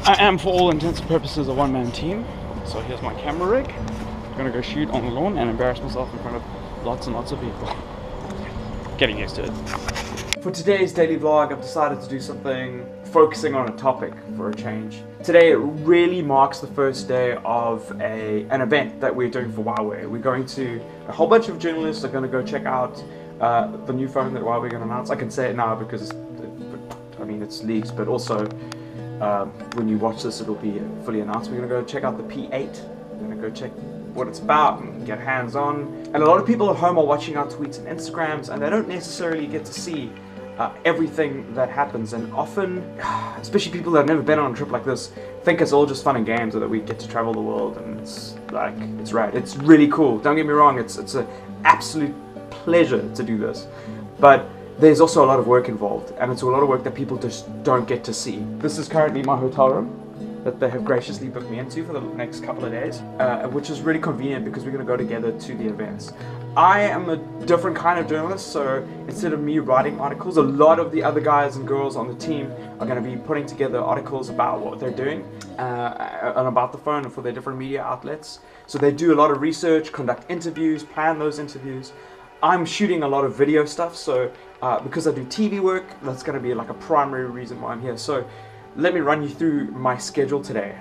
I am, for all intents and purposes, a one-man team. So here's my camera rig. I'm gonna go shoot on the lawn and embarrass myself in front of lots and lots of people. Getting used to it. For today's daily vlog, I've decided to do something focusing on a topic for a change. Today it really marks the first day of an event that we're doing for Huawei. We're going to, a whole bunch of journalists are going to go check out the new phone that Huawei are going to announce. I can say it now because I mean it's leaks, but also when you watch this it'll be fully announced. We're going to go check out the P8. We're going to go check what it's about and get hands on. And a lot of people at home are watching our tweets and Instagrams, and they don't necessarily get to see everything that happens, and often, especially people that have never been on a trip like this, think it's all just fun and games, or that we get to travel the world, and it's like, it's rad. It's really cool. Don't get me wrong, it's an absolute pleasure to do this, but there's also a lot of work involved, and it's a lot of work that people just don't get to see. This is currently my hotel room that they have graciously booked me into for the next couple of days, which is really convenient because we're going to go together to the events. I am a different kind of journalist, so instead of me writing articles, a lot of the other guys and girls on the team are going to be putting together articles about what they're doing and about the phone for their different media outlets. So they do a lot of research, conduct interviews, plan those interviews. I'm shooting a lot of video stuff, so because I do TV work, that's going to be like a primary reason why I'm here. So let me run you through my schedule today.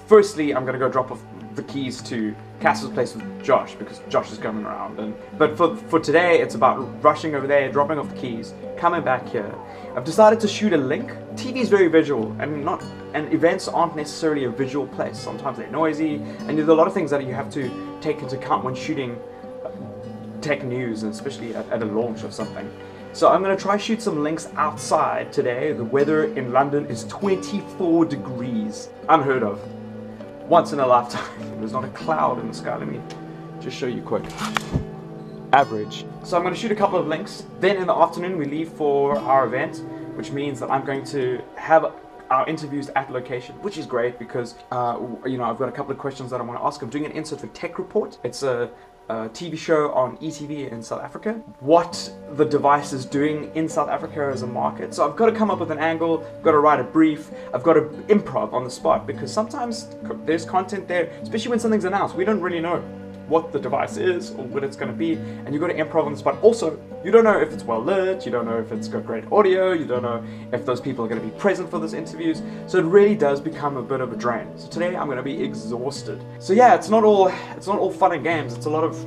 Firstly, I'm going to go drop off the keys to Castle's place with Josh because Josh is coming around. But for today, it's about rushing over there, dropping off the keys, coming back here. I've decided to shoot a link. TV is very visual, and events aren't necessarily a visual place. Sometimes they're noisy, and there's a lot of things that you have to take into account when shooting tech news, and especially at a launch of something. So I'm going to try shoot some links outside today. The weather in London is 24 degrees. Unheard of. Once in a lifetime. There's not a cloud in the sky. Let me just show you quick. Average. So I'm going to shoot a couple of links. Then in the afternoon we leave for our event, which means that I'm going to have our interviews at location, which is great because you know, I've got a couple of questions that I want to ask. I'm doing an insert for Tech Report. It's a TV show on ETV in South Africa, what the device is doing in South Africa as a market. So I've got to come up with an angle, I've got to write a brief, I've got to improv on the spot, because sometimes there's content there, especially when something's announced, we don't really know what the device is or what it's going to be, and you've got to improv on the spot. Also, you don't know if it's well lit, you don't know if it's got great audio, you don't know if those people are going to be present for those interviews, so it really does become a bit of a drain. So today I'm going to be exhausted. So yeah, it's not all fun and games, it's a lot of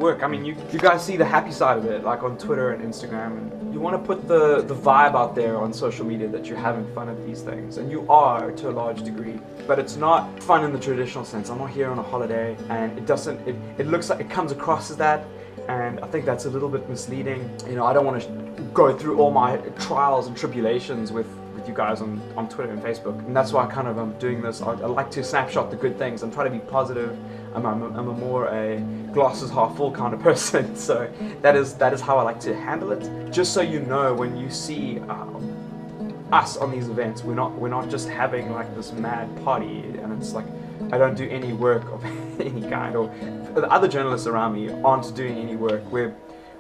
work. I mean, you guys see the happy side of it, like on Twitter and Instagram, and you want to put the vibe out there on social media that you're having fun at these things, and you are to a large degree, but it's not fun in the traditional sense. I'm not here on a holiday, and it looks like it comes across as that, and I think that's a little bit misleading. You know, I don't want to go through all my trials and tribulations with you guys on Twitter and Facebook, and that's why I'm doing this. I like to snapshot the good things and try to be positive. I'm a more a glasses half full kind of person, so that is how I like to handle it. Just so you know, when you see us on these events, we're not just having like this mad party, and it's like I don't do any work of any kind, or the other journalists around me aren't doing any work. We're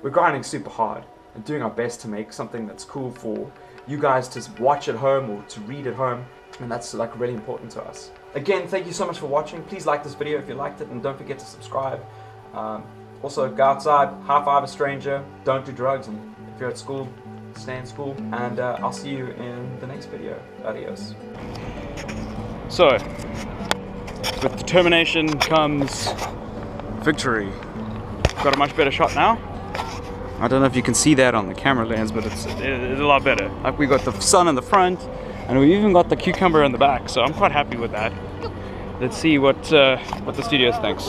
grinding super hard and doing our best to make something that's cool for you guys to watch at home or to read at home, and that's like really important to us. Again, thank you so much for watching. Please like this video if you liked it, and don't forget to subscribe. Also, go outside, high five a stranger, don't do drugs, and if you're at school, stay in school, and I'll see you in the next video. Adios. So, with determination comes victory. Got a much better shot now. I don't know if you can see that on the camera lens, but it's a lot better. Like, we got the sun in the front, and we even got the cucumber in the back, so I'm quite happy with that. Let's see what the studio thinks.